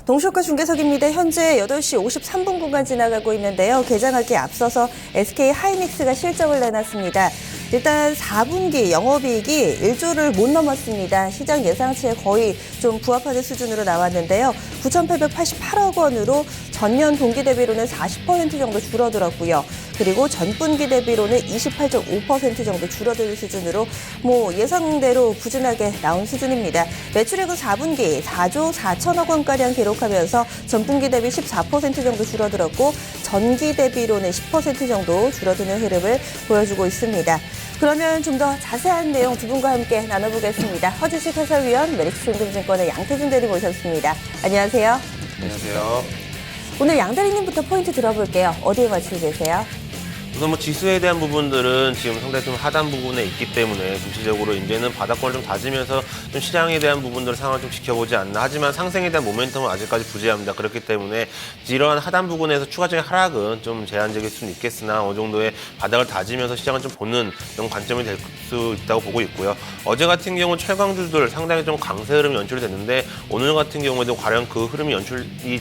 동시효과 중계석입니다. 현재 8시 53분 구간 지나가고 있는데요. 개장하기에 앞서서 SK 하이닉스가 실적을 내놨습니다. 일단 4분기 영업이익이 1조를 못 넘었습니다. 시장 예상치에 거의 좀 부합하는 수준으로 나왔는데요. 9,888억 원으로 전년 동기 대비로는 40% 정도 줄어들었고요. 그리고 전분기 대비로는 28.5% 정도 줄어든 수준으로 예상대로 부진하게 나온 수준입니다. 매출액은 4분기 4조 4천억 원가량 기록하면서 전분기 대비 14% 정도 줄어들었고 전기 대비로는 10% 정도 줄어드는 흐름을 보여주고 있습니다. 그러면 좀 더 자세한 내용 두 분과 함께 나눠보겠습니다. 허주식 해설위원, 메리츠증권의 양태준 대리 모셨습니다. 안녕하세요. 안녕하세요. 오늘 양 대리님부터 포인트 들어볼게요. 어디에 맞추고 계세요? 우선 지수에 대한 부분들은 지금 상당히 좀 하단 부분에 있기 때문에 전체적으로 이제는 바닥권을 좀 다지면서 좀 시장에 대한 부분들 상황을 좀 지켜보지 않나. 하지만 상승에 대한 모멘텀은 아직까지 부재합니다. 그렇기 때문에 이러한 하단 부분에서 추가적인 하락은 좀 제한적일 수는 있겠으나 어느 정도의 바닥을 다지면서 시장을 좀 보는 이런 관점이 될 수 있다고 보고 있고요. 어제 같은 경우 철강주들 상당히 좀 강세 흐름이 연출이 됐는데 오늘 같은 경우에도 과연 그 흐름이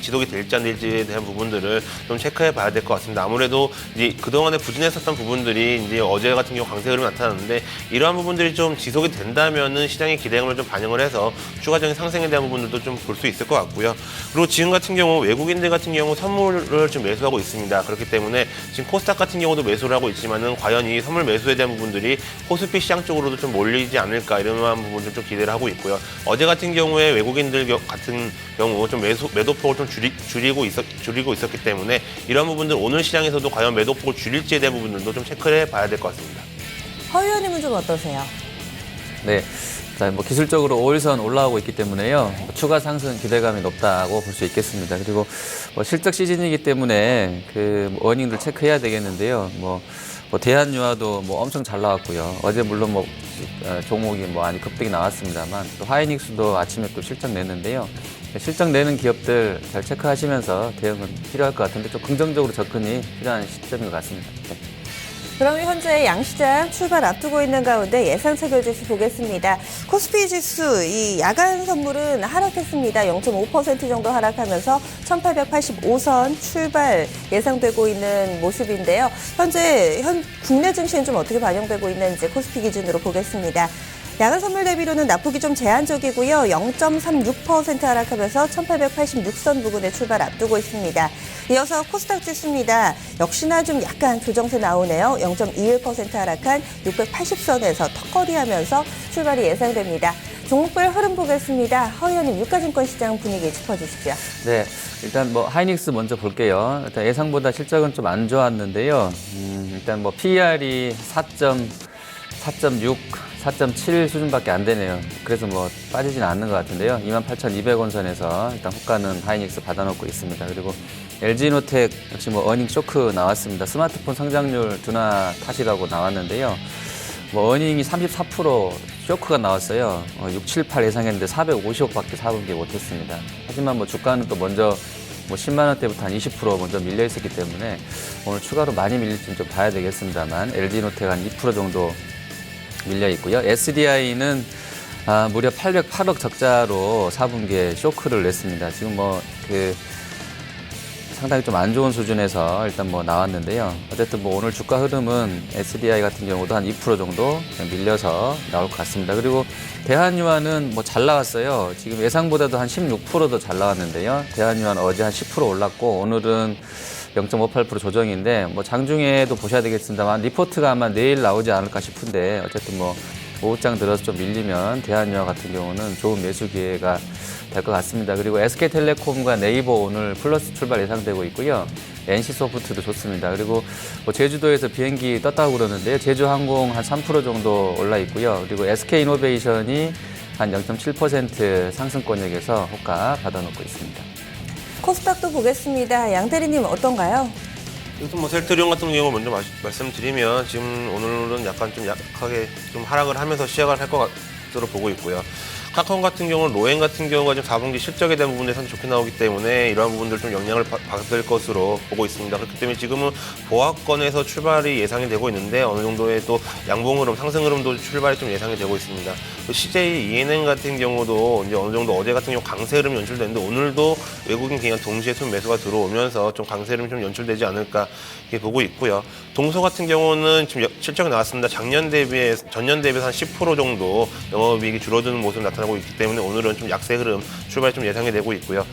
지속이 될지 안 될지에 대한 부분들을 좀 체크해 봐야 될 것 같습니다. 아무래도 이제 그동안에 부진했었던 부분들이 이제 어제 같은 경우 강세 흐름이 나타났는데 이러한 부분들이 좀 지속이 된다면은 시장의 기대감을 좀 반영을 해서 추가적인 상승에 대한 부분들도 좀 볼 수 있을 것 같고요. 그리고 지금 같은 경우 외국인들 같은 경우 선물을 좀 매수하고 있습니다. 그렇기 때문에 지금 코스닥 같은 경우도 매수를 하고 있지만은 과연 이 선물 매수에 대한 부분들이 코스피 시장 쪽으로도 좀 몰리지 않을까 이런 부분들 좀 기대를 하고 있고요. 어제 같은 경우에 외국인들 같은 경우 좀 매도폭을 좀 줄이고 있었기 때문에 이런 부분들 오늘 시장에서도 과연 매도폭을 줄일지에 대한 부분들도 좀 체크를 해봐야 될 것 같습니다. 허 의원님은 좀 어떠세요? 네. 자, 기술적으로 5일선 올라오고 있기 때문에요. 추가 상승 기대감이 높다고 볼 수 있겠습니다. 그리고 실적 시즌이기 때문에 어닝들 체크해야 되겠는데요. 대한유화도 엄청 잘 나왔고요. 어제 물론 종목이 많이 급등이 나왔습니다만 또 하이닉스도 아침에 또 실적 냈는데요. 실적 내는 기업들 잘 체크하시면서 대응은 필요할 것 같은데 좀 긍정적으로 접근이 필요한 시점인 것 같습니다. 네. 그럼 현재 양시장 출발 앞두고 있는 가운데 예상 체결 지수 보겠습니다. 코스피 지수 이 야간 선물은 하락했습니다. 0.5% 정도 하락하면서 1885선 출발 예상되고 있는 모습인데요. 현재 국내 증시는 좀 어떻게 반영되고 있는지 코스피 기준으로 보겠습니다. 야간 선물 대비로는 낙폭이 좀 제한적이고요. 0.36% 하락하면서 1886선 부근에 출발 앞두고 있습니다. 이어서 코스닥 지수입니다. 역시나 좀 약간 조정세 나오네요. 0.21% 하락한 680선에서 턱걸이하면서 출발이 예상됩니다. 종목별 흐름 보겠습니다. 허 의원님, 유가증권 시장 분위기 짚어주시죠. 네, 일단 하이닉스 먼저 볼게요. 일단 예상보다 실적은 좀 안 좋았는데요. 일단 PER이 4.6, 4.7 수준밖에 안 되네요. 그래서 빠지진 않는 것 같은데요. 28,200원 선에서 일단 호가는 하이닉스 받아놓고 있습니다. 그리고 LG노텍 역시 어닝 쇼크 나왔습니다. 스마트폰 성장률 둔화 탓이라고 나왔는데요. 어닝이 34% 쇼크가 나왔어요. 6, 7, 8 예상했는데 450억밖에 4분기에 못했습니다. 하지만 주가는 또 먼저 10만 원대부터 한 20% 먼저 밀려 있었기 때문에 오늘 추가로 많이 밀릴지는 좀 봐야 되겠습니다만 LG노텍 한 2% 정도 밀려 있고요. SDI는 무려 808억 적자로 4분기에 쇼크를 냈습니다. 지금 상당히 좀 안 좋은 수준에서 일단 나왔는데요. 어쨌든 오늘 주가 흐름은 SDI 같은 경우도 한 2% 정도 밀려서 나올 것 같습니다. 그리고 대한유화는 잘 나왔어요. 지금 예상보다도 한 16% 더 잘 나왔는데요. 대한유화는 어제 한 10% 올랐고 오늘은 0.58% 조정인데 장중에도 보셔야 되겠습니다만 리포트가 아마 내일 나오지 않을까 싶은데 어쨌든 오후장 들어서 좀 밀리면 대한유화 같은 경우는 좋은 매수 기회가 될 것 같습니다. 그리고 SK텔레콤과 네이버 오늘 플러스 출발 예상되고 있고요. NC소프트도 좋습니다. 그리고 제주도에서 비행기 떴다고 그러는데요. 제주항공 한 3% 정도 올라 있고요. 그리고 SK이노베이션이 한 0.7% 상승권역에서 호가 받아놓고 있습니다. 코스닥도 보겠습니다. 양 대리님 어떤가요? 일단 셀트리온 같은 경우 먼저 말씀드리면 지금 오늘은 약간 좀 약하게 좀 하락을 하면서 시작을 할 것으로 보고 있고요. 카카오 같은 경우는 로엔 같은 경우가 지금 4분기 실적에 대한 부분에 상당히 좋게 나오기 때문에 이러한 부분들 좀 영향을 받을 것으로 보고 있습니다. 그렇기 때문에 지금은 보합권에서 출발이 예상이 되고 있는데 어느 정도의 또 양봉 흐름, 상승 흐름도 출발이 좀 예상이 되고 있습니다. 또 CJ ENM 같은 경우도 이제 어느 정도 어제 같은 경우 강세 흐름이 연출됐는데 오늘도 외국인 기관 동시에 순 매수가 들어오면서 좀 강세 흐름이 좀 연출되지 않을까 이렇게 보고 있고요. 동서 같은 경우는 지금 실적이 나왔습니다. 전년 대비해서 한 10% 정도 영업이익이 줄어드는 모습이 나타나고 있기 때문에 오늘은 좀 약세 흐름 출발이 좀 예상이 되고 있고요.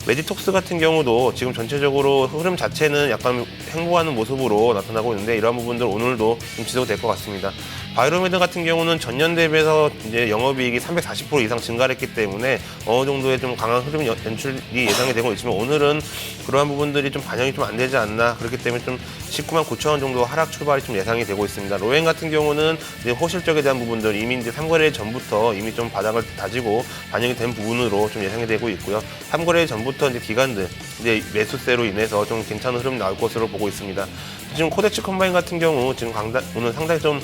메디톡스 같은 경우도 지금 전체적으로 흐름 자체는 약간 횡보하는 모습으로 나타나고 있는데 이러한 부분들 오늘도 좀 지속될 것 같습니다. 바이로메드 같은 경우는 전년 대비해서 이제 영업이익이 340% 이상 증가를 했기 때문에 어느 정도의 좀 강한 흐름 연출이 예상이 되고 있지만 오늘은 그러한 부분들이 좀 반영이 좀 안 되지 않나 그렇기 때문에 좀 19만 9천 원 정도 하락 출발이 좀 예상이 되고 있습니다. 로엔 같은 경우는 이제 호실적에 대한 부분들 이미 이제 3거래 전부터 이미 좀 바닥을 다지고 반영이 된 부분으로 좀 예상이 되고 있고요. 3거래 전부터 이제 기관들 이제 매수세로 인해서 좀 괜찮은 흐름 나올 것으로 보고 있습니다. 지금 코덱스 컴바인 같은 경우 지금 오늘 상당히 좀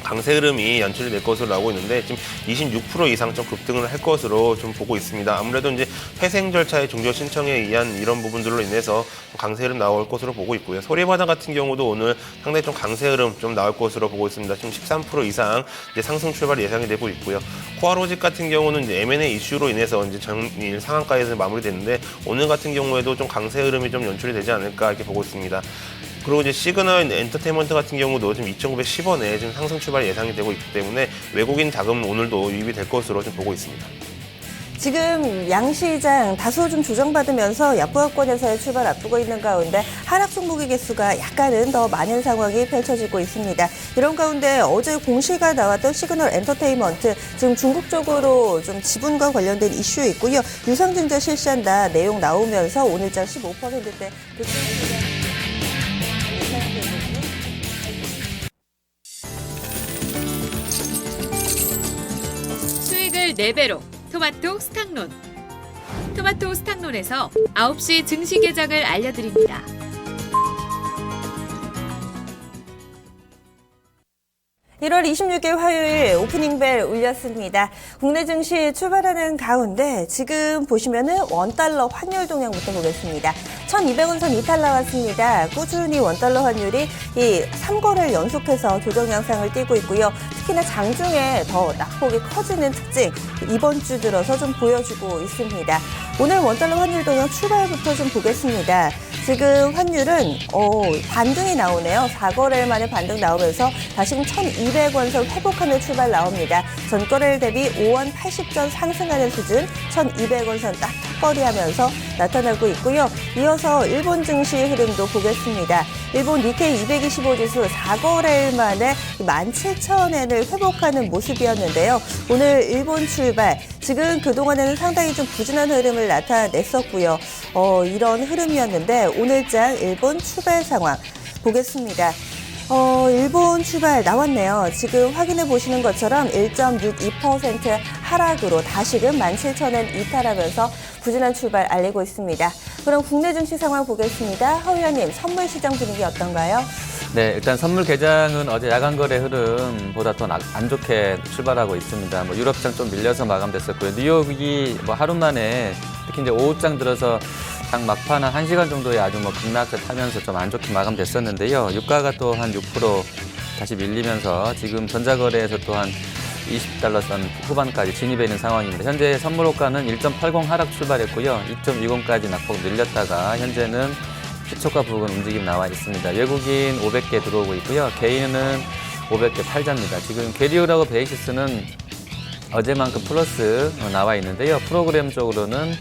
강세 흐름이 연출이 될 것으로 나오고 있는데 지금 26% 이상 좀 급등을 할 것으로 좀 보고 있습니다. 아무래도 이제 회생 절차의 종료 신청에 의한 이런 부분들로 인해서 강세 흐름 나올 것으로 보고 있고요. 소리바다 같은 경우도 오늘 상당히 좀 강세 흐름 좀 나올 것으로 보고 있습니다. 지금 13% 이상 이제 상승 출발이 예상이 되고 있고요. 코아로직 같은 경우는 이제 M&A 이슈로 인해서 이제 전일 상한가에서 마무리됐는데 오늘 같은 경우에도 좀 강세 흐름이 좀 연출이 되지 않을까 이렇게 보고 있습니다. 그리고 이제 시그널 엔터테인먼트 같은 경우도 지금 2,910원에 지금 상승 출발이 예상이 되고 있기 때문에 외국인 자금 오늘도 유입이 될 것으로 좀 보고 있습니다. 지금 양시장 다소 좀 조정받으면서 약보합권에서의 출발 앞두고 있는 가운데 하락 종목의 개수가 약간은 더 많은 상황이 펼쳐지고 있습니다. 이런 가운데 어제 공시가 나왔던 시그널 엔터테인먼트 지금 중국 쪽으로 좀 지분과 관련된 이슈 있고요. 유상증자 실시한다 내용 나오면서 오늘장 15%대 수익을 4배로 토마토 스탁론. 토마토 스탁론에서 9시 증시 개장을 알려드립니다. (1월 26일) 화요일 오프닝벨 울렸습니다. 국내 증시 출발하는 가운데 지금 보시면은 원달러 환율 동향부터 보겠습니다. 1,200원 선 이탈 나왔습니다. 꾸준히 원달러 환율이 이 3거래를 연속해서 조정 양상을 띠고 있고요. 특히나 장중에 더 낙폭이 커지는 특징 이번 주 들어서 좀 보여주고 있습니다. 오늘 원달러 환율 동향 출발부터 좀 보겠습니다. 지금 환율은 반등이 나오네요. 4거래일 만에 반등 나오면서 다시금 1,200원 선 회복하는 출발 나옵니다. 전거래일 대비 5원 80전 상승하는 수준 1,200원 선 딱 턱걸이하면서 나타나고 있고요. 이어서 일본 증시 흐름도 보겠습니다. 일본 니케이 225 지수 4거래일 만에 17,000엔을 회복하는 모습이었는데요. 오늘 일본 출발 지금 그동안에는 상당히 좀 부진한 흐름을 나타냈었고요. 이런 흐름이었는데 오늘장 일본 출발 상황 보겠습니다. 일본 출발 나왔네요. 지금 확인해 보시는 것처럼 1.62% 하락으로 다시금 17,000엔 이탈하면서 부진한 출발 알리고 있습니다. 그럼 국내 증시 상황 보겠습니다. 허 의원님, 선물 시장 분위기 어떤가요? 네, 일단 선물 개장은 어제 야간 거래 흐름보다 더 안 좋게 출발하고 있습니다. 유럽장 좀 밀려서 마감됐었고요. 뉴욕이 하루 만에 특히 이제 오후장 들어서 장 막판 한 1시간 정도에 아주 급락을 타면서 좀 안 좋게 마감됐었는데요. 유가가 또 한 6% 다시 밀리면서 지금 전자거래에서 또 한 20달러 선 후반까지 진입해 있는 상황입니다. 현재 선물 호가는 1.80 하락 출발했고요. 2.20까지 낙폭 늘렸다가 현재는 시초가 부근 움직임 나와 있습니다. 외국인 500개 들어오고 있고요. 개인은 500개 팔자입니다. 지금 게리오라고 베이시스는 어제만큼 플러스 나와 있는데요. 프로그램 쪽으로는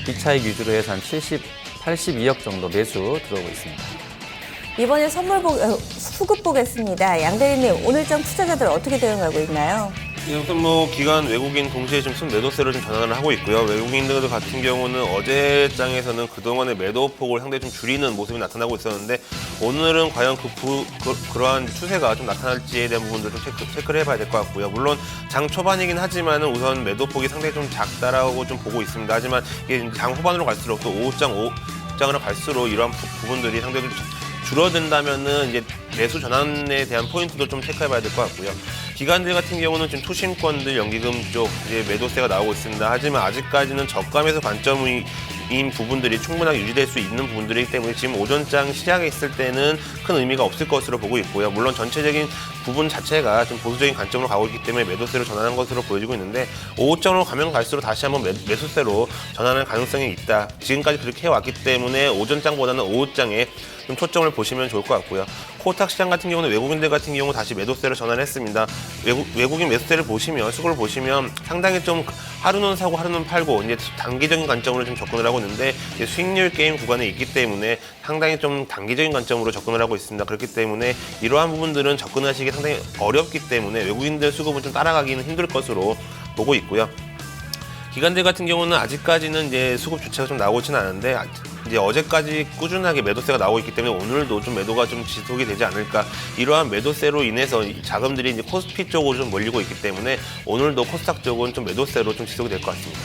비차익 위주로 해서 한 82억 정도 매수 들어오고 있습니다. 이번에 수급 보겠습니다. 양 대리님, 오늘장 투자자들 어떻게 대응하고 있나요? 우선 기관 외국인 동시에 좀 순매도세로 좀 전환을 하고 있고요. 외국인들 같은 경우는 어제 장에서는 그동안의 매도 폭을 상당히 좀 줄이는 모습이 나타나고 있었는데 오늘은 과연 그러한 추세가 좀 나타날지에 대한 부분도 좀 체크를 해봐야 될 것 같고요. 물론 장 초반이긴 하지만은 우선 매도 폭이 상당히 좀 작다라고 좀 보고 있습니다. 하지만 이게 장 후반으로 갈수록 또 오후장으로 갈수록 이러한 부분들이 상당히 좀 줄어든다면은 이제 매수 전환에 대한 포인트도 좀 체크해봐야 될 것 같고요. 기관들 같은 경우는 지금 투심권들, 연기금 쪽 이제 매도세가 나오고 있습니다. 하지만 아직까지는 저가에서 관점인 부분들이 충분하게 유지될 수 있는 부분들이기 때문에 지금 오전장 시장에 있을 때는 큰 의미가 없을 것으로 보고 있고요. 물론 전체적인 부분 자체가 좀 보수적인 관점으로 가고 있기 때문에 매도세로 전환한 것으로 보여지고 있는데 오후장으로 가면 갈수록 다시 한번 매수세로 전환할 가능성이 있다. 지금까지 그렇게 해왔기 때문에 오전장보다는 오후장에 좀 초점을 보시면 좋을 것 같고요. 코스닥 시장 같은 경우는 외국인들 같은 경우 다시 매도세로 전환했습니다. 외국인 매수세를 보시면 수급을 보시면 상당히 좀 하루는 사고 하루는 팔고 이제 단기적인 관점으로 좀 접근을 하고 있는데 수익률 게임 구간에 있기 때문에 상당히 좀 단기적인 관점으로 접근을 하고 있습니다. 그렇기 때문에 이러한 부분들은 접근하시기 상당히 어렵기 때문에 외국인들 수급은 좀 따라가기는 힘들 것으로 보고 있고요. 기관들 같은 경우는 아직까지는 이제 수급 주체가 좀 나오고 있지는 않은데 이제 어제까지 꾸준하게 매도세가 나오고 있기 때문에 오늘도 좀 매도가 좀 지속이 되지 않을까. 이러한 매도세로 인해서 자금들이 이제 코스피 쪽으로 좀 몰리고 있기 때문에 오늘도 코스닥 쪽은 좀 매도세로 좀 지속이 될 것 같습니다.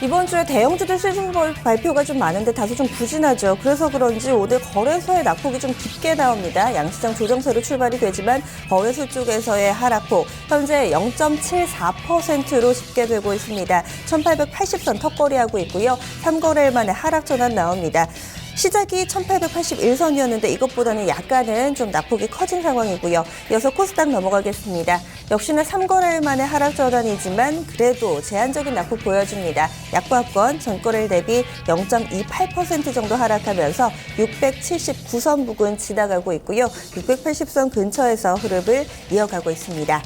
이번 주에 대형주들 시즌 발표가 좀 많은데 다소 좀 부진하죠. 그래서 그런지 오늘 거래소의 낙폭이 좀 깊게 나옵니다. 양시장 조정세로 출발이 되지만 거래소 쪽에서의 하락폭 현재 0.74%로 집계되고 있습니다. 1880선 턱걸이하고 있고요. 3거래일 만에 하락 전환 나옵니다. 시작이 1881선이었는데 이것보다는 약간은 좀 낙폭이 커진 상황이고요. 이어서 코스닥 넘어가겠습니다. 역시나 3거래일 만에 하락 전환이지만 그래도 제한적인 낙폭 보여줍니다. 약보합권 전거래일 대비 0.28% 정도 하락하면서 679선 부근 지나가고 있고요. 680선 근처에서 흐름을 이어가고 있습니다.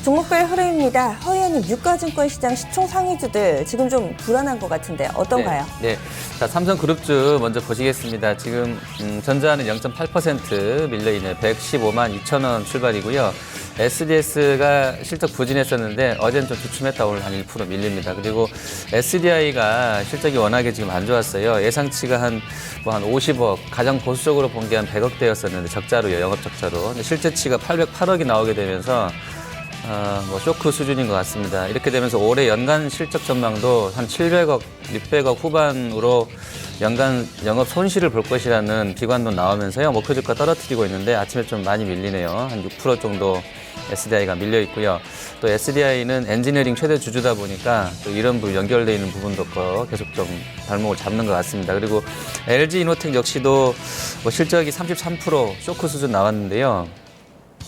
종목별 흐름입니다. 허위하는 유가증권 시장 시총 상위주들 지금 좀 불안한 것 같은데 어떤가요? 네. 자, 삼성그룹주 먼저 보시겠습니다. 지금 전자는 0.8% 밀려있네요. 115만 2천 원 출발이고요. SDS가 실적 부진했었는데 어제는 좀 주춤했다 오늘 한 1% 밀립니다. 그리고 SDI가 실적이 워낙에 지금 안 좋았어요. 예상치가 한 50억, 가장 보수적으로 본 게 한 100억대였었는데 적자로요, 영업 적자로. 근데 실제치가 808억이 나오게 되면서 쇼크 수준인 것 같습니다. 이렇게 되면서 올해 연간 실적 전망도 한 700억, 600억 후반으로 연간 영업 손실을 볼 것이라는 기관도 나오면서요. 목표 주가 떨어뜨리고 있는데 아침에 좀 많이 밀리네요. 한 6% 정도 SDI가 밀려 있고요. 또 SDI는 엔지니어링 최대 주주다 보니까 또 이런 연결되어 있는 부분도 계속 좀 발목을 잡는 것 같습니다. 그리고 LG 이노텍 역시도 실적이 33% 쇼크 수준 나왔는데요.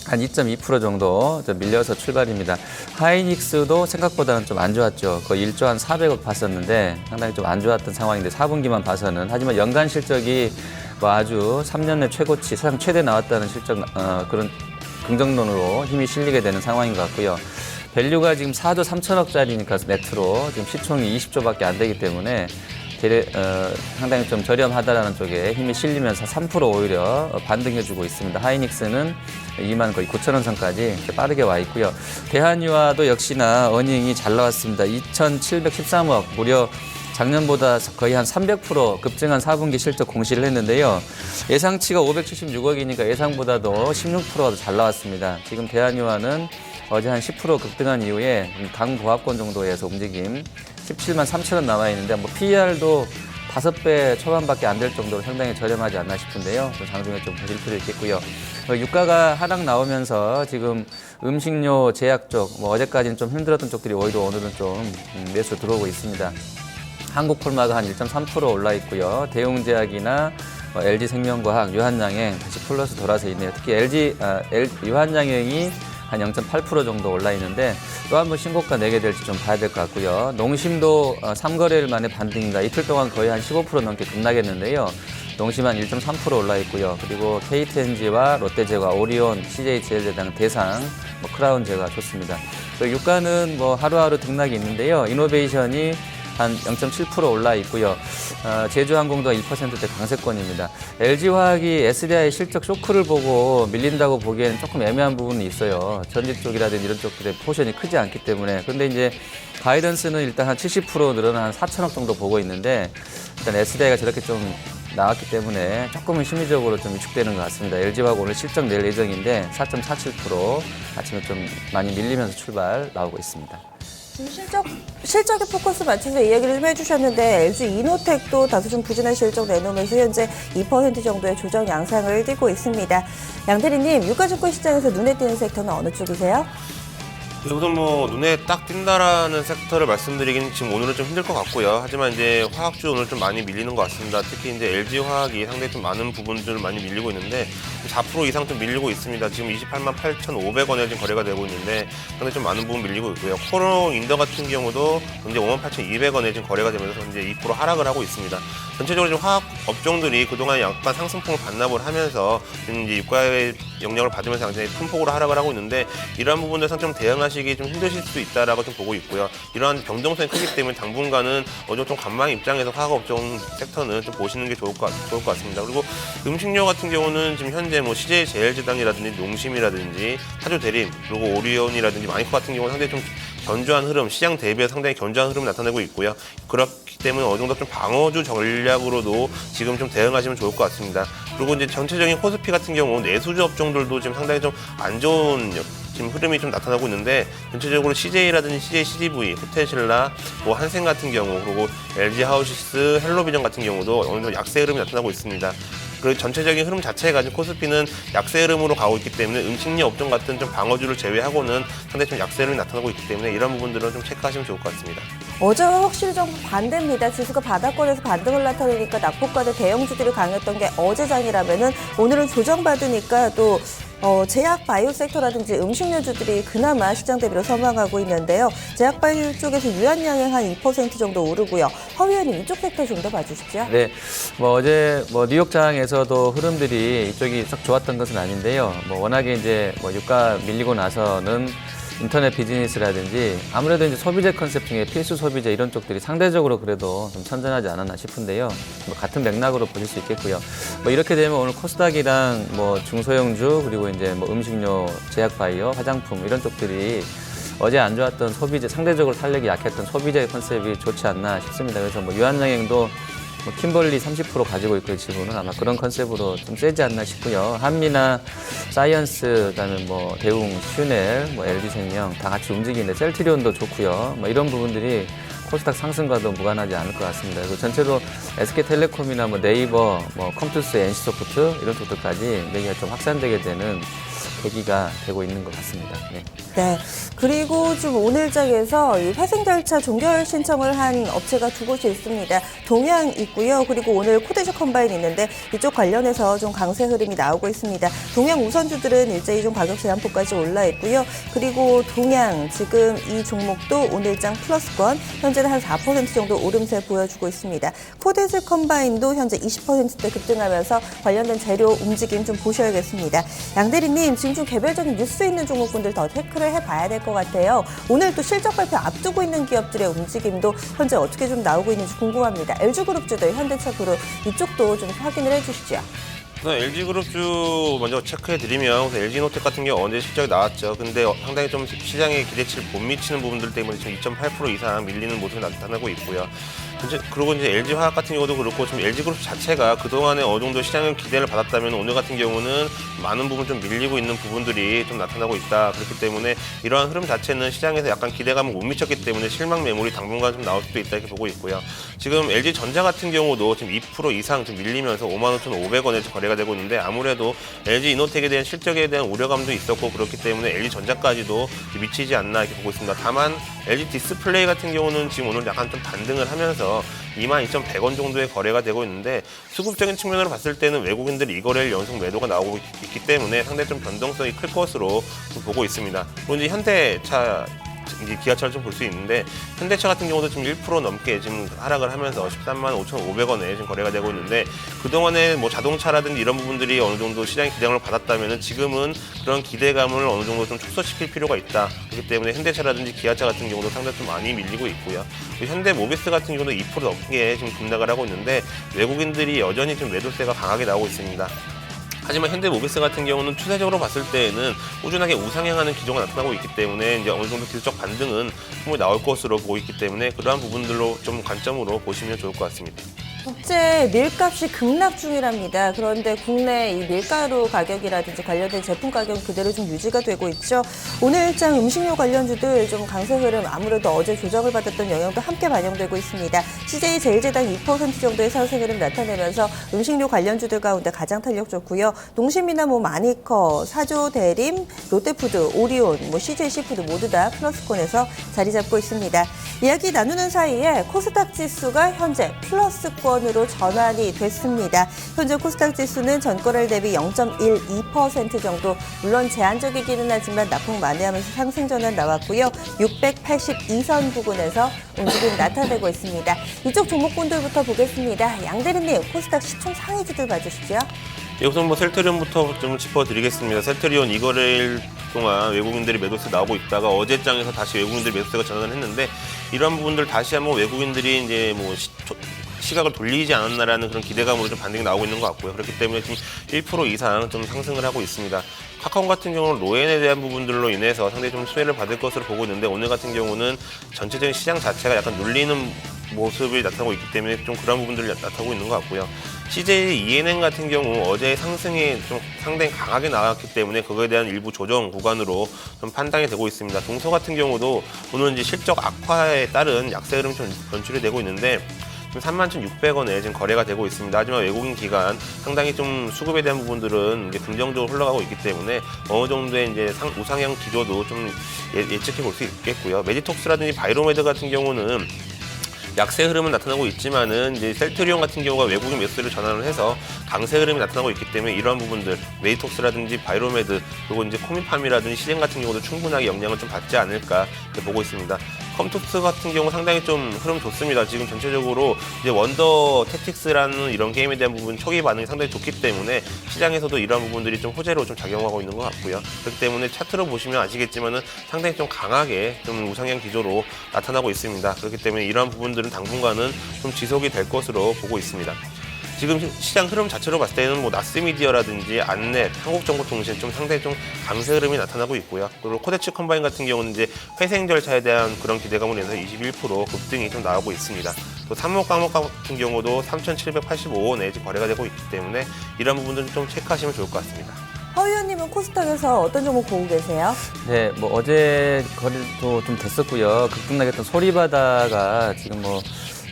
한 2.2% 정도 밀려서 출발입니다. 하이닉스도 생각보다는 좀 안 좋았죠. 거의 1조 한 400억 봤었는데 상당히 좀 안 좋았던 상황인데 4분기만 봐서는. 하지만 연간 실적이 아주 3년 내 최고치, 사상 최대 나왔다는 실적 그런 긍정론으로 힘이 실리게 되는 상황인 것 같고요. 밸류가 지금 4조 3천억짜리니까 네트로 지금 시총이 20조밖에 안 되기 때문에 상당히 좀 저렴하다라는 쪽에 힘이 실리면서 3% 오히려 반등해주고 있습니다. 하이닉스는 2만 거의 9천 원 선까지 빠르게 와 있고요. 대한유화도 역시나 어닝이 잘 나왔습니다. 2,713억, 무려 작년보다 거의 한 300% 급증한 4분기 실적 공시를 했는데요. 예상치가 576억이니까 예상보다도 16%가 더 잘 나왔습니다. 지금 대한유화는 어제 한 10% 급등한 이후에 당보합권 정도에서 움직임 17만 3천 원 남아 있는데 PER도 5배 초반밖에 안 될 정도로 상당히 저렴하지 않나 싶은데요. 장중에 좀 보실 필요 있겠고요. 유가가 하락 나오면서 지금 음식료, 제약 쪽, 어제까지는 좀 힘들었던 쪽들이 오히려 오늘은 좀 매수 들어오고 있습니다. 한국콜마가 한 1.3% 올라 있고요. 대웅제약이나 LG생명과학, 유한양행 다시 플러스 돌아서 있네요. 특히 유한양행이 한 0.8% 정도 올라 있는데 또 한 번 신고가 내게 될지 좀 봐야 될 것 같고요. 농심도 3거래일 만에 반등입니다. 이틀 동안 거의 한 15% 넘게 급락했는데요. 농심 한 1.3% 올라 있고요. 그리고 KTNG와 롯데제과, 오리온, CJ제일제당, 대상, 크라운제가 좋습니다. 유가는 하루하루 등락이 있는데요. 이노베이션이 한 0.7% 올라 있고요. 제주항공도 2%대 강세권입니다. LG화학이 SDI 실적 쇼크를 보고 밀린다고 보기에는 조금 애매한 부분이 있어요. 전지 쪽이라든지 이런 쪽들의 포션이 크지 않기 때문에. 그런데 이제 가이던스는 일단 한 70% 늘어난 한 4천억 정도 보고 있는데 일단 SDI가 저렇게 좀 나왔기 때문에 조금은 심리적으로 좀 위축되는 것 같습니다. LG화학 오늘 실적 낼 예정인데 4.47% 아침에 좀 많이 밀리면서 출발 나오고 있습니다. 실적에 포커스 맞춰서 이야기를 좀 해주셨는데 LG 이노텍도 다소 좀 부진한 실적 내놓으면서 현재 2% 정도의 조정 양상을 띠고 있습니다. 양 대리님, 유가증권 시장에서 눈에 띄는 섹터는 어느 쪽이세요? 우선 뭐 눈에 딱 띈다라는 섹터를 말씀드리기는 지금 오늘은 좀 힘들 것 같고요. 하지만 이제 화학주 오늘 좀 많이 밀리는 것 같습니다. 특히 이제 LG 화학이 상당히 좀 많은 부분들을 많이 밀리고 있는데 4% 이상 좀 밀리고 있습니다. 지금 28만 8,500원에 지금 거래가 되고 있는데 상당히 좀 많은 부분 밀리고 있고요. 코롱 인더 같은 경우도 이제 58,200원에 지금 거래가 되면서 이제 2% 하락을 하고 있습니다. 전체적으로 지금 화학 업종들이 그동안 약간 상승폭을 반납을 하면서 지금 이제 유가의 영향을 받으면서 굉장히 큰 폭으로 하락을 하고 있는데 이러한 부분들에서 좀 대응하시기 좀 힘드실 수 있다라고 좀 보고 있고요. 이러한 변동성이 크기 때문에 당분간은 어느 정도 좀 관망 입장에서 화학업종 섹터는 좀 보시는 게 좋을 것 같습니다. 그리고 음식료 같은 경우는 지금 현재 뭐 CJ 제일제당이라든지 농심이라든지 타조대림 그리고 오리온이라든지 마이코 같은 경우는 상당히 좀 견조한 흐름, 시장 대비해서 상당히 견조한 흐름을 나타내고 있고요. 그렇기 때문에 어느 정도 좀 방어주 전략으로도 지금 좀 대응하시면 좋을 것 같습니다. 그리고 이제 전체적인 코스피 같은 경우 내수주 업종들도 지금 상당히 좀 안 좋은 지금 흐름이 좀 나타나고 있는데 전체적으로 CJ라든지 CJ CGV, 호텔신라, 뭐 한생 같은 경우 그리고 LG 하우시스, 헬로비전 같은 경우도 어느 정도 약세 흐름이 나타나고 있습니다. 그리고 전체적인 흐름 자체가 지금 코스피는 약세 흐름으로 가고 있기 때문에 음식료 업종 같은 좀 방어주를 제외하고는 상당히 좀 약세 흐름이 나타나고 있기 때문에 이런 부분들은 좀 체크하시면 좋을 것 같습니다. 어제와 확실히 좀 반대입니다. 지수가 바닥권에서 반등을 나타내니까 낙폭과대 대형주들이 강했던 게 어제장이라면은 오늘은 조정받으니까 또 제약 바이오 섹터라든지 음식료주들이 그나마 시장 대비로 선방하고 있는데요. 제약 바이오 쪽에서 유한양행 한 2% 정도 오르고요. 허 위원님 이쪽 섹터 좀 더 봐주십시오. 네, 뭐 어제 뭐 뉴욕장에서도 흐름들이 이쪽이 썩 좋았던 것은 아닌데요. 뭐 워낙에 이제 뭐 유가 밀리고 나서는 인터넷 비즈니스라든지 아무래도 이제 소비재 컨셉 중에 필수 소비재 이런 쪽들이 상대적으로 그래도 좀 선전하지 않았나 싶은데요. 뭐 같은 맥락으로 보실 수 있겠고요. 뭐 이렇게 되면 오늘 코스닥이랑 뭐 중소형주 그리고 이제 뭐 음식료, 제약 바이오, 화장품 이런 쪽들이 어제 안 좋았던 소비재, 상대적으로 탄력이 약했던 소비재 컨셉이 좋지 않나 싶습니다. 그래서 뭐 유한양행도 뭐 킴벌리 30% 가지고 있고 지분은 아마 그런 컨셉으로 좀 세지 않나 싶고요. 한미나 사이언스, 그다음에 뭐 대웅, 슈넬, 뭐 LG생명 다 같이 움직이는데 셀트리온도 좋고요. 뭐 이런 부분들이 코스닥 상승과도 무관하지 않을 것 같습니다. 그리고 전체로 SK텔레콤이나 뭐 네이버, 뭐 컴투스, NC소프트 이런 쪽들까지 매기가 좀 확산되게 되는 계기가 되고 있는 것 같습니다. 네. 네. 그리고 좀 오늘장에서 이 회생 절차 종결 신청을 한 업체가 두 곳이 있습니다. 동양 있고요. 그리고 오늘 코데즈 컴바인 있는데 이쪽 관련해서 좀 강세 흐름이 나오고 있습니다. 동양 우선주들은 일제히 좀 가격 제한폭까지 올라 있고요. 그리고 동양 지금 이 종목도 오늘장 플러스권 현재는 한 4% 정도 오름세 보여주고 있습니다. 코데즈 컴바인도 현재 20%대 급등하면서 관련된 재료 움직임 좀 보셔야겠습니다. 양 대리님 지금 좀 개별적인 뉴스 있는 종목군들 더 체크를 해봐야 될 것 같아요. 오늘 또 실적 발표 앞두고 있는 기업들의 움직임도 현재 어떻게 좀 나오고 있는지 궁금합니다. LG그룹주들, 현대차그룹 이쪽도 좀 확인을 해주시죠. 우선 LG그룹주 먼저 체크해드리면 우선 LG노텍 같은 경우 어제 실적이 나왔죠. 근데 상당히 좀 시장의 기대치를 못 미치는 부분들 때문에 지금 2.8% 이상 밀리는 모습이 나타나고 있고요. 그리고 이제 LG화학 같은 경우도 그렇고 지금 LG그룹 자체가 그동안에 어느 정도 시장의 기대를 받았다면 오늘 같은 경우는 많은 부분 좀 밀리고 있는 부분들이 좀 나타나고 있다. 그렇기 때문에 이러한 흐름 자체는 시장에서 약간 기대감을 못 미쳤기 때문에 실망 매물이 당분간 좀 나올 수도 있다 이렇게 보고 있고요. 지금 LG전자 같은 경우도 지금 2% 이상 좀 밀리면서 55,500원에 거래가 되고 있는데 아무래도 LG이노텍에 대한 실적에 대한 우려감도 있었고 그렇기 때문에 LG전자까지도 미치지 않나 이렇게 보고 있습니다. 다만 LG디스플레이 같은 경우는 지금 오늘 약간 좀 반등을 하면서 22,100원 정도의 거래가 되고 있는데 수급적인 측면으로 봤을 때는 외국인들이 이 거래일 연속 매도가 나오고 있기 때문에 상당히 좀 변동성이 클 것으로 좀 보고 있습니다. 그리고 이제 현대차 이제 기아차를 좀 볼 수 있는데 현대차 같은 경우도 지금 1% 넘게 지금 하락을 하면서 135,500원에 지금 거래가 되고 있는데 그동안에 뭐 자동차라든지 이런 부분들이 어느 정도 시장의 기대감을 받았다면은 지금은 그런 기대감을 어느 정도 좀 축소시킬 필요가 있다. 그렇기 때문에 현대차라든지 기아차 같은 경우도 상당히 좀 많이 밀리고 있고요. 현대모비스 같은 경우도 2% 넘게 지금 급락을 하고 있는데 외국인들이 여전히 좀 매도세가 강하게 나오고 있습니다. 하지만 현대모비스 같은 경우는 추세적으로 봤을 때에는 꾸준하게 우상향하는 기조가 나타나고 있기 때문에 이제 어느 정도 기술적 반등은 충분히 나올 것으로 보고 있기 때문에 그러한 부분들로 좀 관점으로 보시면 좋을 것 같습니다. 국제 밀값이 급락 중이랍니다. 그런데 국내 이 밀가루 가격이라든지 관련된 제품 가격은 그대로 좀 유지가 되고 있죠. 오늘 일장 음식료 관련주들 좀 강세 흐름, 아무래도 어제 조정을 받았던 영향도 함께 반영되고 있습니다. CJ제일제당 2% 정도의 상승 흐름 나타내면서 음식료 관련주들 가운데 가장 탄력 좋고요. 농심이나 뭐 마니커, 사조대림, 롯데푸드, 오리온, 뭐 CJ시푸드 모두 다 플러스권에서 자리 잡고 있습니다. 이야기 나누는 사이에 코스닥 지수가 현재 플러스권으로 전환이 됐습니다. 현재 코스닥 지수는 전거래일 대비 0.12% 정도, 물론 제한적이기는 하지만 낙폭 만회하면서 상승 전환 나왔고요. 682선 부근에서 움직임 나타내고 있습니다. 이쪽 종목군들부터 보겠습니다. 양대리님, 코스닥 시총 상위주들 봐주시죠. 우선 셀트리온부터 좀 짚어드리겠습니다. 셀트리온 이거래일 동안 외국인들이 매도세 나오고 있다가 어제장에서 다시 외국인들 매도세가 전환을 했는데, 이런 부분들 다시 한번 외국인들이 이제 뭐 시각을 돌리지 않았나라는 그런 기대감으로 좀 반등이 나오고 있는 것 같고요. 그렇기 때문에 지금 1% 이상 좀 상승을 하고 있습니다. 카카오 같은 경우는 로엔에 대한 부분들로 인해서 상당히 좀 수혜를 받을 것으로 보고 있는데, 오늘 같은 경우는 전체적인 시장 자체가 약간 눌리는 모습이 나타나고 있기 때문에 좀 그런 부분들이 나타나고 있는 것 같고요. CJ ENN 같은 경우 어제 상승이 좀 상당히 강하게 나왔기 때문에 그거에 대한 일부 조정 구간으로 좀 판단이 되고 있습니다. 동서 같은 경우도 오늘 이제 실적 악화에 따른 약세 흐름이 좀 연출이 되고 있는데, 지금 31,600원에 지금 거래가 되고 있습니다. 하지만 외국인 기관 상당히 좀 수급에 대한 부분들은 이제 긍정적으로 흘러가고 있기 때문에 어느 정도의 이제 우상향 기조도 좀 예측해 볼 수 있겠고요. 메디톡스라든지 바이로메드 같은 경우는 약세 흐름은 나타나고 있지만은 이제 셀트리온 같은 경우가 외국인 매수를 전환을 해서 강세 흐름이 나타나고 있기 때문에 이러한 부분들 메디톡스라든지 바이로메드, 그리고 이제 코미팜이라든지 시젠 같은 경우도 충분하게 영향을 좀 받지 않을까 이렇게 보고 있습니다. 컴투스 같은 경우 상당히 좀 흐름 좋습니다. 지금 전체적으로 이제 원더 택틱스라는 이런 게임에 대한 부분 초기 반응이 상당히 좋기 때문에 시장에서도 이러한 부분들이 좀 호재로 좀 작용하고 있는 것 같고요. 그렇기 때문에 차트로 보시면 아시겠지만은 상당히 좀 강하게 좀 우상향 기조로 나타나고 있습니다. 그렇기 때문에 이러한 부분들은 당분간은 좀 지속이 될 것으로 보고 있습니다. 지금 시장 흐름 자체로 봤을 때는 뭐 나스미디어라든지 안넷, 한국정보통신 좀 상당히 좀 강세 흐름이 나타나고 있고요. 그리고 코데츠 컴바인 같은 경우는 이제 회생 절차에 대한 그런 기대감으로 인해서 21% 급등이 좀 나오고 있습니다. 또 삼목 과목 같은 경우도 3,785원에 거래가 되고 있기 때문에 이런 부분들은 좀 체크하시면 좋을 것 같습니다. 허 의원님은 코스닥에서 어떤 종목 보고 계세요? 네, 뭐 어제 거래도 좀 됐었고요. 급등나겠던 소리바다가 지금 뭐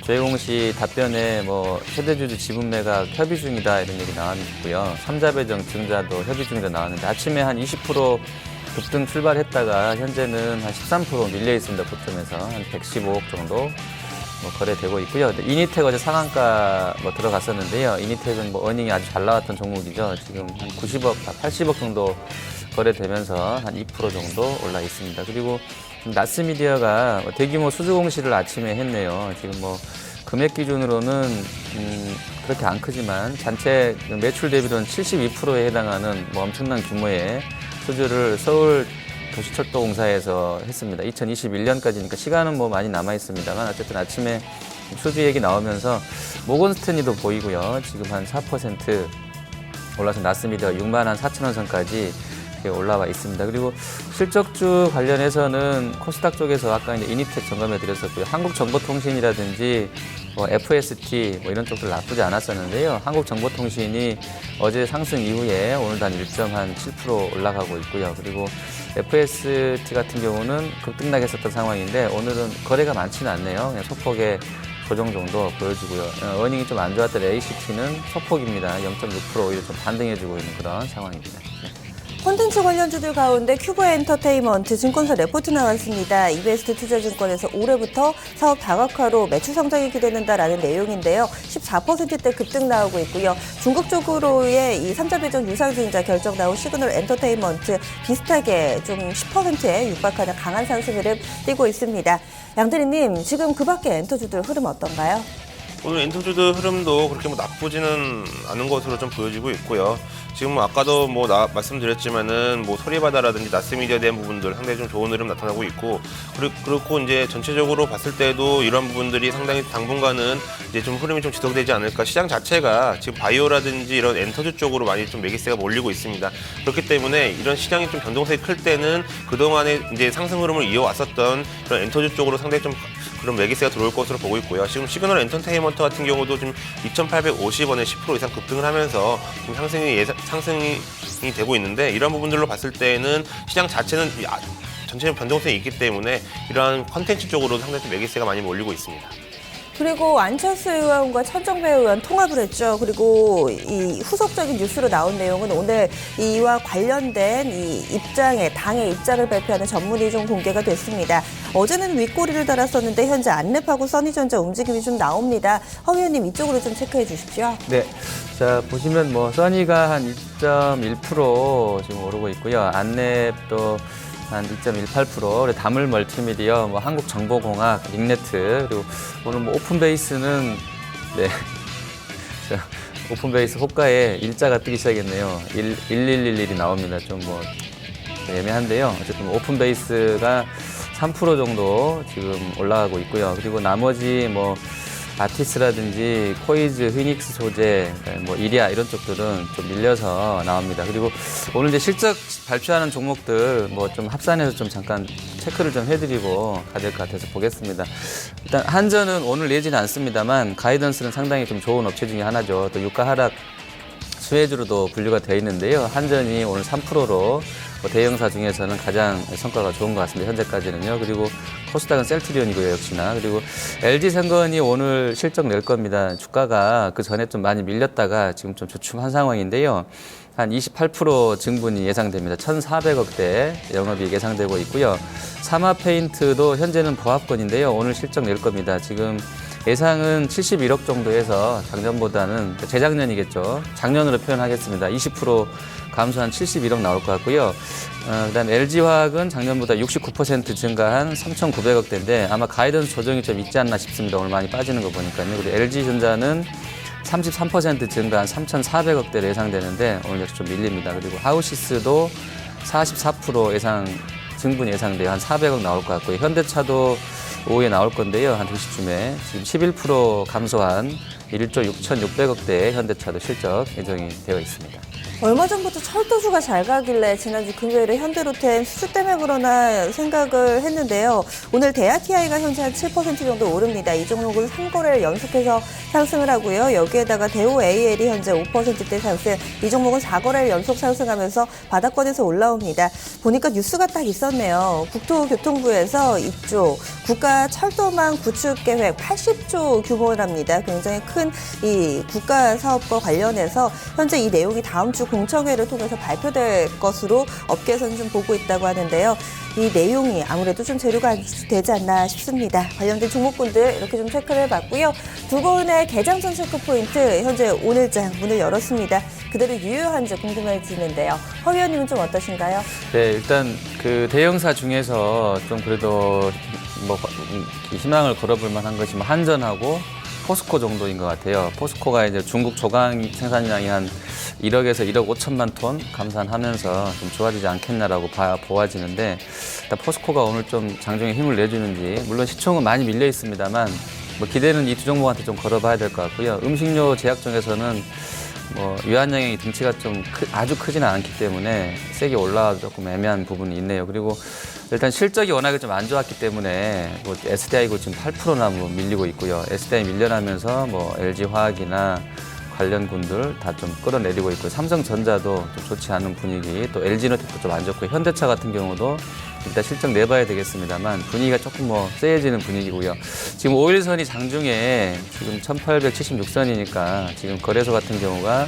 조혜공 씨 답변에 뭐 최대주주 지분 매각 협의 중이다 이런 얘기 나왔고요. 삼자배정 증자도 협의 중이다 나왔는데, 아침에 한 20% 급등 출발했다가 현재는 한 13% 밀려 있습니다. 고점에서 한 115억 정도 뭐 거래되고 있고요. 이니텍 어제 상한가 뭐 들어갔었는데요. 이니텍은 뭐 어닝이 아주 잘 나왔던 종목이죠. 지금 한 90억, 80억 정도 거래되면서 한 2% 정도 올라 있습니다. 그리고 나스미디어가 대규모 수주 공시를 아침에 했네요. 지금 뭐 금액 기준으로는 그렇게 안 크지만 전체 매출 대비로는 72%에 해당하는 뭐 엄청난 규모의 수주를 서울 도시철도공사에서 했습니다. 2021년까지니까 시간은 뭐 많이 남아 있습니다만 어쨌든 아침에 수주 얘기 나오면서 모건스탠리도 보이고요. 지금 한 4% 올라서 나스미디어 6만 4천 원 선까지 올라와 있습니다. 그리고 실적주 관련해서는 코스닥 쪽에서 아까 이제 이니텍 점검해 드렸었고요. 한국정보통신이라든지 뭐 FST 뭐 이런 쪽들 나쁘지 않았었는데요. 한국정보통신이 어제 상승 이후에 오늘도 한 1.7% 올라가고 있고요. 그리고 FST 같은 경우는 급등나게 했었던 상황인데 오늘은 거래가 많지는 않네요. 그냥 소폭의 조정 정도 보여주고요. 어닝이 좀 안 좋았던 ACT는 소폭입니다. 0.6% 오히려 좀 반등해주고 있는 그런 상황입니다. 콘텐츠 관련주들 가운데 큐브 엔터테인먼트 증권사 레포트 나왔습니다. 이베스트 투자증권에서 올해부터 사업 다각화로 매출 성장이 기대된다라는 내용인데요. 14%대 급등 나오고 있고요. 중국 쪽으로의 이 3자 배정 유상증자 결정 나온 시그널 엔터테인먼트 비슷하게 좀 10%에 육박하는 강한 상승 흐름 띄고 있습니다. 양대리님, 지금 그 밖에 엔터주들 흐름 어떤가요? 오늘 엔터주들 흐름도 그렇게 뭐 나쁘지는 않은 것으로 좀 보여지고 있고요. 지금 뭐 아까도 뭐 말씀드렸지만은 뭐 소리바다라든지 나스미디어에 대한 부분들 상당히 좀 좋은 흐름 나타나고 있고, 그렇고 이제 전체적으로 봤을 때도 이런 부분들이 상당히 당분간은 이제 좀 흐름이 좀 지속되지 않을까. 시장 자체가 지금 바이오라든지 이런 엔터주 쪽으로 많이 좀 매기세가 몰리고 있습니다. 그렇기 때문에 이런 시장이 좀 변동성이 클 때는 그동안에 이제 상승 흐름을 이어왔었던 그런 엔터주 쪽으로 상당히 좀 그런 매기세가 들어올 것으로 보고 있고요. 지금 시그널 엔터테인먼트 같은 경우도 지금 2,850원에 10% 이상 급등을 하면서 지금 상승이 되고 있는데 이런 부분들로 봤을 때는 시장 자체는 전체적인 변동성이 있기 때문에 이러한 컨텐츠 쪽으로 상당히 매기세가 많이 몰리고 있습니다. 그리고 안철수 의원과 천정배 의원 통합을 했죠. 그리고 이 후속적인 뉴스로 나온 내용은 오늘 이와 관련된 이 당의 입장을 발표하는 전문이 좀 공개가 됐습니다. 어제는 윗꼬리를 달았었는데 현재 안랩하고 써니전자 움직임이 좀 나옵니다. 허 의원님 이쪽으로 좀 체크해 주십시오. 네. 자, 보시면 뭐 써니가 한 2.1% 지금 오르고 있고요. 안랩도 한 2.18%, 그리고 다물 멀티미디어, 뭐 한국정보공학, 링네트, 그리고 오늘 뭐 오픈베이스는 네, 자, 오픈베이스 호가에 일자가 뜨기 시작했네요. 1111이 나옵니다. 좀 뭐 애매한데요. 어쨌든 오픈베이스가 3% 정도 지금 올라가고 있고요. 그리고 나머지 뭐 아티스라든지 코이즈, 휘닉스 소재, 뭐 이리아 이런 쪽들은 좀 밀려서 나옵니다. 그리고 오늘 이제 실적 발표하는 종목들 뭐 좀 합산해서 좀 잠깐 체크를 좀 해드리고 가야 될 것 같아서 보겠습니다. 일단 한전은 오늘 내지는 않습니다만 가이던스는 상당히 좀 좋은 업체 중에 하나죠. 또 유가 하락 수혜주로도 분류가 되어 있는데요. 한전이 오늘 3%로 대형사 중에서는 가장 성과가 좋은 것 같습니다. 현재까지는요. 그리고 코스닥은 셀트리온이고요. 역시나. 그리고 LG생건이 오늘 실적 낼 겁니다. 주가가 그 전에 좀 많이 밀렸다가 지금 좀 주춤한 상황인데요. 한 28% 증분이 예상됩니다. 1,400억대 영업이익 예상되고 있고요. 사마페인트도 현재는 보합권인데요. 오늘 실적 낼 겁니다. 지금 예상은 71억 정도 해서 작년보다는 재작년이겠죠. 작년으로 표현하겠습니다. 20% 감소한 71억 나올 것 같고요. 그다음에 LG화학은 작년보다 69% 증가한 3,900억대인데 아마 가이던스 조정이 좀 있지 않나 싶습니다. 오늘 많이 빠지는 거 보니까요. 그리고 LG전자는 33% 증가한 3,400억대로 예상되는데 오늘 역시 좀 밀립니다. 그리고 하우시스도 44% 예상 증분 예상돼요. 한 400억 나올 것 같고요. 현대차도 오후에 나올 건데요. 한 2시쯤에 지금 11% 감소한 1조 6,600억대의 현대차도 실적 예정이 되어 있습니다. 얼마 전부터 철도주가 잘 가길래 지난주 금요일에 현대로템 수주 때문에 그러나 생각을 했는데요. 오늘 대아티아이가 현재 한 7% 정도 오릅니다. 이 종목은 3거래를 연속해서 상승을 하고요. 여기에다가 대우 AL이 현재 5%대 상승, 이 종목은 4거래를 연속 상승하면서 바닥권에서 올라옵니다. 보니까 뉴스가 딱 있었네요. 국토교통부에서 이쪽 국가 철도망 구축 계획 80조 규모랍니다. 굉장히 큰 이 국가 사업과 관련해서 현재 이 내용이 다음 주 공청회를 통해서 발표될 것으로 업계에서는 좀 보고 있다고 하는데요. 이 내용이 아무래도 좀 재료가 되지 않나 싶습니다. 관련된 종목군들 이렇게 좀 체크를 해봤고요. 두 분의 개장전 체크 포인트 현재 오늘장 문을 열었습니다. 그대로 유효한지 궁금해지는데요. 허 의원님은 좀 어떠신가요? 네, 일단 그 대형사 중에서 좀 그래도 뭐 희망을 걸어볼 만한 것이 한전하고 포스코 정도인 것 같아요. 포스코가 이제 중국 조강 생산량이 한 1억에서 1억 5천만 톤 감산하면서 좀 좋아지지 않겠나라고 보아지는데 일단 포스코가 오늘 좀 장중에 힘을 내주는지 물론 시총은 많이 밀려 있습니다만 뭐 기대는 이 두 종목한테 좀 걸어봐야 될 것 같고요. 음식료 제약 중에서는 뭐 유한양행이 등치가 좀 아주 크지는 않기 때문에 세게 올라와도 조금 애매한 부분이 있네요. 그리고 일단 실적이 워낙에 좀 안 좋았기 때문에 뭐 SDI고 지금 8%나 뭐 밀리고 있고요. SDI 밀려나면서 뭐 LG화학이나 관련군들 다 좀 끌어내리고 있고 삼성전자도 좀 좋지 않은 분위기, 또 LG노텍도 좀 안 좋고 현대차 같은 경우도 일단 실적 내봐야 되겠습니다만 분위기가 조금 뭐 세해지는 분위기고요. 지금 5일선이 장중에 지금 1876선이니까 지금 거래소 같은 경우가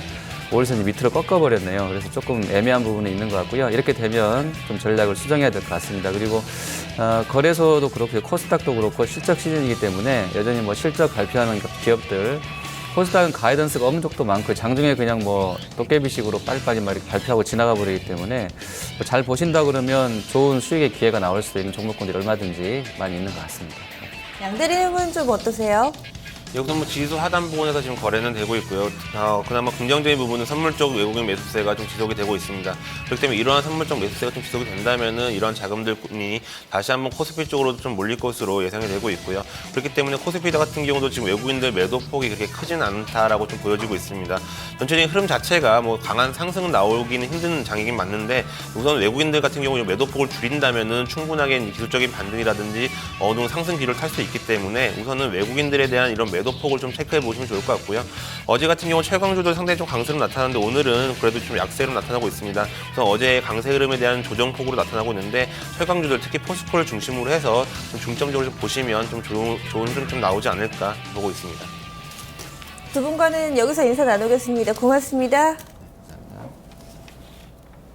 5일선이 밑으로 꺾어버렸네요. 그래서 조금 애매한 부분이 있는 것 같고요. 이렇게 되면 좀 전략을 수정해야 될 것 같습니다. 그리고 거래소도 그렇고 코스닥도 그렇고 실적 시즌이기 때문에 여전히 뭐 실적 발표하는 기업들 코스닥은 가이던스가 없는 쪽도 많고 장중에 그냥 뭐 도깨비식으로 빨리빨리 막 이렇게 발표하고 지나가 버리기 때문에 뭐잘 보신다 그러면 좋은 수익의 기회가 나올 수 있는 종목군들이 얼마든지 많이 있는 것 같습니다. 양대리님은 좀 어떠세요? 여기서 뭐 지수 하단 부분에서 지금 거래는 되고 있고요. 그나마 긍정적인 부분은 선물 쪽 외국인 매수세가 좀 지속이 되고 있습니다. 그렇기 때문에 이러한 선물 쪽 매수세가 좀 지속이 된다면은 이러한 자금들이 다시 한번 코스피 쪽으로 좀 몰릴 것으로 예상이 되고 있고요. 그렇기 때문에 코스피 같은 경우도 지금 외국인들 매도 폭이 그렇게 크진 않다라고 좀 보여지고 있습니다. 전체적인 흐름 자체가 뭐 강한 상승은 나오기는 힘든 장이긴 맞는데 우선 외국인들 같은 경우 매도 폭을 줄인다면은 충분하게 기술적인 반등이라든지 어느 정도 상승 기를 탈 수 있기 때문에 우선은 외국인들에 대한 이런 매도 폭을 좀 체크해 보시면 좋을 것 같고요. 어제 같은 경우 최강주들 상당히 좀 강세로 나타났는데 오늘은 그래도 좀 약세로 나타나고 있습니다. 그래서 어제 강세 흐름에 대한 조정폭으로 나타나고 있는데 최강주들 특히 포스코를 중심으로 해서 좀 중점적으로 좀 보시면 좀 좋은 흐름 좀 나오지 않을까 보고 있습니다. 두 분과는 여기서 인사 나누겠습니다. 고맙습니다.